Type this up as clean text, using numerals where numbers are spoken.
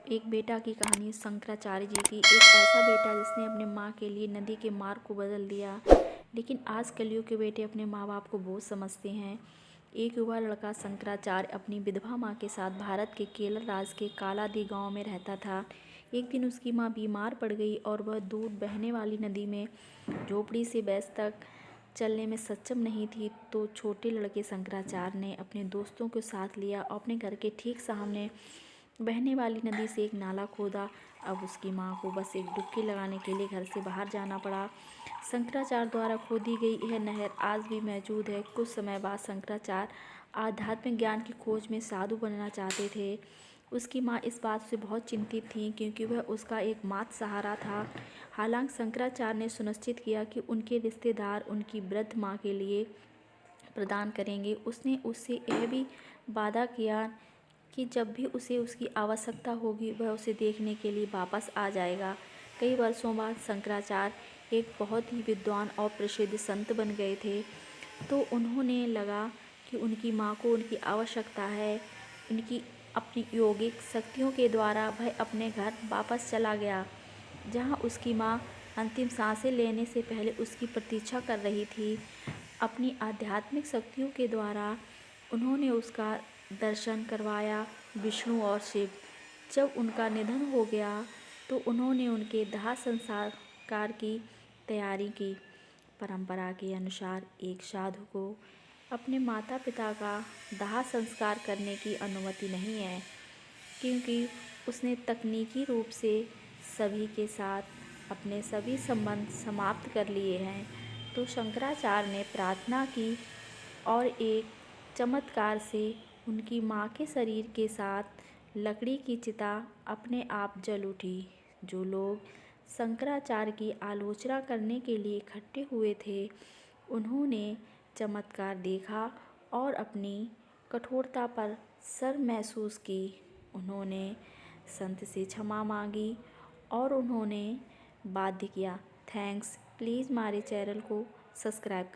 एक बेटा की कहानी शंकराचार्य जी की। एक ऐसा बेटा जिसने अपने माँ के लिए नदी के मार्ग को बदल दिया। लेकिन आज कलयुग के बेटे अपने माँ बाप को बोझ समझते हैं। एक युवा लड़का शंकराचार्य अपनी विधवा माँ के साथ भारत के केरल राज्य के कालादी गांव में रहता था। एक दिन उसकी माँ बीमार पड़ गई और वह दूर बहने वाली नदी में झोपड़ी से बैस तक चलने में सक्षम नहीं थी। तो छोटे लड़के शंकराचार्य ने अपने दोस्तों को साथ लिया और अपने घर के ठीक सामने बहने वाली नदी से एक नाला खोदा। अब उसकी माँ को बस एक डुबकी लगाने के लिए घर से बाहर जाना पड़ा। शंकराचार्य द्वारा खोदी गई यह नहर आज भी मौजूद है। कुछ समय बाद शंकराचार्य आध्यात्मिक ज्ञान की खोज में साधु बनना चाहते थे। उसकी माँ इस बात से बहुत चिंतित थी क्योंकि वह उसका एकमात्र सहारा था। हालांकि शंकराचार्य ने सुनिश्चित किया कि उनके रिश्तेदार उनकी वृद्ध माँ के लिए प्रदान करेंगे। उसने उससे यह भी वादा किया कि जब भी उसे उसकी आवश्यकता होगी वह उसे देखने के लिए वापस आ जाएगा। कई वर्षों बाद शंकराचार्य एक बहुत ही विद्वान और प्रसिद्ध संत बन गए थे। तो उन्होंने लगा कि उनकी माँ को उनकी आवश्यकता है। उनकी अपनी योगिक शक्तियों के द्वारा वह अपने घर वापस चला गया, जहाँ उसकी माँ अंतिम सांसें लेने से पहले उसकी प्रतीक्षा कर रही थी। अपनी आध्यात्मिक शक्तियों के द्वारा उन्होंने उसका दर्शन करवाया। विष्णु और शिव जब उनका निधन हो गया तो उन्होंने उनके दाह संस्कार की तैयारी की। परंपरा के अनुसार एक साधु को अपने माता पिता का दाह संस्कार करने की अनुमति नहीं है, क्योंकि उसने तकनीकी रूप से सभी के साथ अपने सभी संबंध समाप्त कर लिए हैं। तो शंकराचार्य ने प्रार्थना की और एक चमत्कार से उनकी माँ के शरीर के साथ लकड़ी की चिता अपने आप जल उठी। जो लोग शंकराचार्य की आलोचना करने के लिए इकट्ठे हुए थे, उन्होंने चमत्कार देखा और अपनी कठोरता पर शर्म महसूस की। उन्होंने संत से क्षमा मांगी और उन्होंने वादा किया, थैंक्स, प्लीज़ हमारे चैनल को सब्सक्राइब करें।